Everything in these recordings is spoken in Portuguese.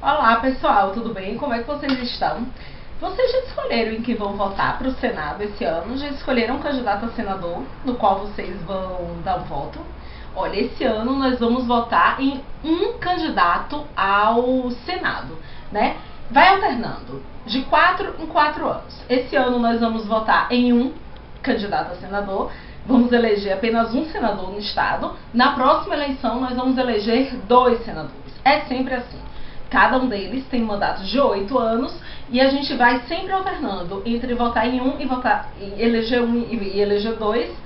Olá pessoal, tudo bem? Como é que vocês estão? Vocês já escolheram em quem vão votar para o Senado esse ano? Já escolheram um candidato a senador, no qual vocês vão dar um voto? Olha, esse ano nós vamos votar em um candidato ao Senado, né? Vai alternando, de 4 em 4 anos. Esse ano nós vamos votar em um candidato a senador, vamos eleger apenas um senador no estado. Na próxima eleição nós vamos eleger 2 senadores. É sempre assim. Cada um deles tem um mandato de 8 anos e a gente vai sempre alternando entre votar em um e eleger um e eleger 2,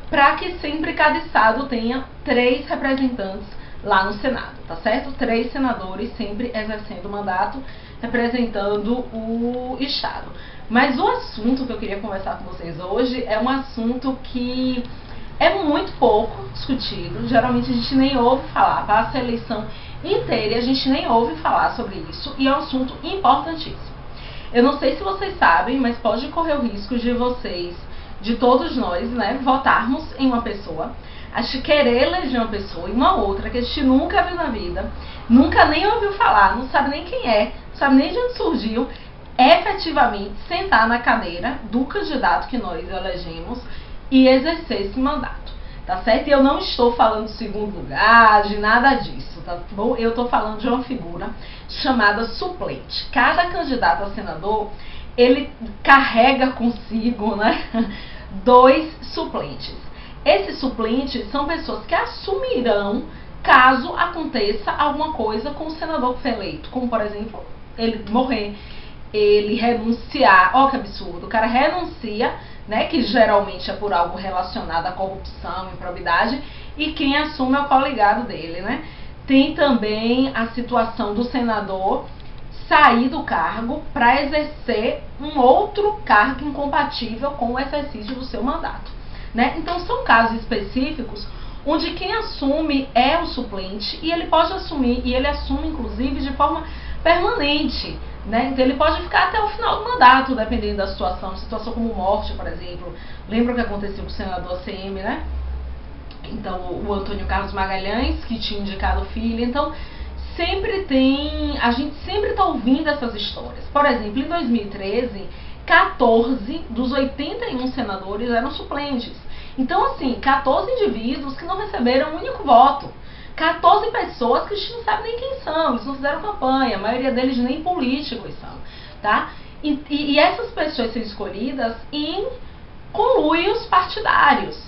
para que sempre cada estado tenha 3 representantes lá no Senado, tá certo? 3 senadores sempre exercendo o mandato, representando o estado. Mas o assunto que eu queria conversar com vocês hoje é um assunto que é muito pouco discutido, geralmente a gente nem ouve falar, passa a eleição inteira e a gente nem ouve falar sobre isso, e é um assunto importantíssimo. Eu não sei se vocês sabem, mas pode correr o risco de vocês, de todos nós, né, votarmos em uma pessoa, a gente querer eleger uma pessoa e uma outra que a gente nunca viu na vida, nunca nem ouviu falar, não sabe nem quem é, não sabe nem de onde surgiu, efetivamente sentar na cadeira do candidato que nós elegemos e exercer esse mandato, tá certo? E eu não estou falando de segundo lugar, de nada disso, tá bom? Eu estou falando de uma figura chamada suplente. Cada candidato a senador, ele carrega consigo, né, 2 suplentes. Esses suplentes são pessoas que assumirão caso aconteça alguma coisa com o senador que foi eleito, como por exemplo, ele morrer, ele renunciar. Ó, que absurdo, o cara renuncia, né, que geralmente é por algo relacionado à corrupção, improbidade, e quem assume é o coligado dele, né? Tem também a situação do senador sair do cargo para exercer um outro cargo incompatível com o exercício do seu mandato, né? Então são casos específicos onde quem assume é o suplente, e ele pode assumir, e ele assume inclusive de forma permanente, né? Então ele pode ficar até o final do mandato, dependendo da situação como morte, por exemplo. Lembra o que aconteceu com o senador ACM, né? Então o Antônio Carlos Magalhães, que tinha indicado o filho. Então sempre tem, a gente sempre está ouvindo essas histórias. Por exemplo, em 2013, 14 dos 81 senadores eram suplentes. Então assim, 14 indivíduos que não receberam um único voto. 14 pessoas que a gente não sabe nem quem são, eles não fizeram campanha, a maioria deles nem políticos são, tá? E essas pessoas são escolhidas em conluios partidários.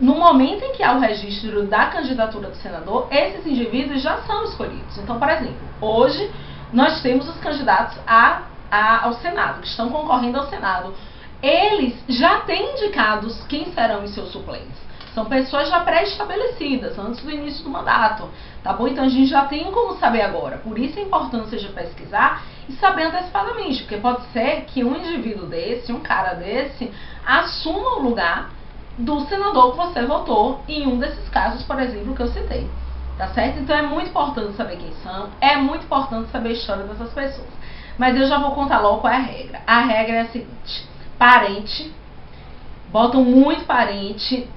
No momento em que há o registro da candidatura do senador, esses indivíduos já são escolhidos. Então, por exemplo, hoje nós temos os candidatos ao Senado, que estão concorrendo ao Senado. Eles já têm indicados quem serão os seus suplentes. São pessoas já pré-estabelecidas, antes do início do mandato, tá bom? Então a gente já tem como saber agora. Por isso a importância de pesquisar e saber antecipadamente, porque pode ser que um indivíduo desse, um cara desse, assuma o lugar do senador que você votou em um desses casos, por exemplo, que eu citei, tá certo? Então é muito importante saber quem são, é muito importante saber a história dessas pessoas. Mas eu já vou contar logo qual é a regra. A regra é a seguinte: parente. Botam muito parente,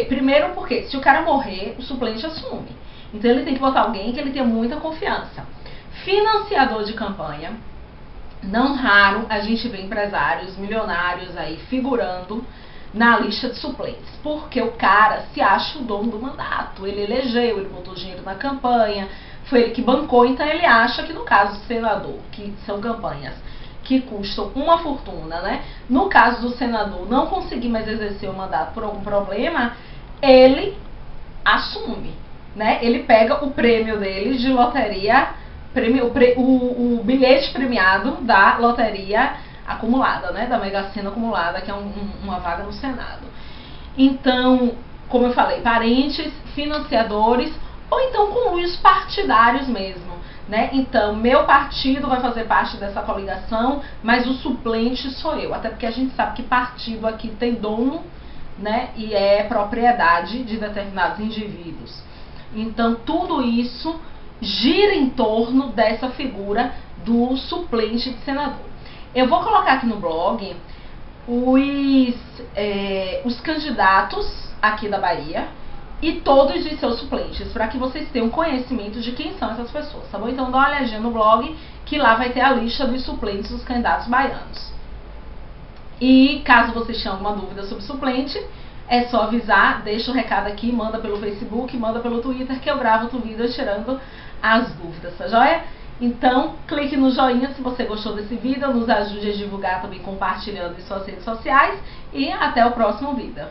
primeiro porque se o cara morrer, o suplente assume. Então ele tem que botar alguém que ele tenha muita confiança. Financiador de campanha. Não raro a gente vê empresários milionários aí figurando na lista de suplentes, porque o cara se acha o dono do mandato. Ele elegeu, ele botou dinheiro na campanha, foi ele que bancou, então ele acha que no caso do senador, que são campanhas que custam uma fortuna, né? No caso do senador não conseguir mais exercer o mandato por algum problema, ele assume, né? Ele pega o prêmio dele de loteria, o bilhete premiado da loteria acumulada, né? Da Mega Sena acumulada, que é uma vaga no Senado. Então, como eu falei, parentes, financiadores, ou então conluios partidários mesmo, né? Então, meu partido vai fazer parte dessa coligação, mas o suplente sou eu. Até porque a gente sabe que partido aqui tem dono, né? E é propriedade de determinados indivíduos. Então, tudo isso gira em torno dessa figura do suplente de senador. Eu vou colocar aqui no blog os candidatos aqui da Bahia e todos os seus suplentes, para que vocês tenham conhecimento de quem são essas pessoas, tá bom? Então dá uma olhadinha no blog que lá vai ter a lista dos suplentes dos candidatos baianos. E caso vocês tenham alguma dúvida sobre suplente, é só avisar, deixa o recado aqui, manda pelo Facebook, manda pelo Twitter, que eu gravo outro vídeo tirando as dúvidas, tá joia? Então, clique no joinha se você gostou desse vídeo, nos ajude a divulgar também compartilhando em suas redes sociais e até o próximo vídeo.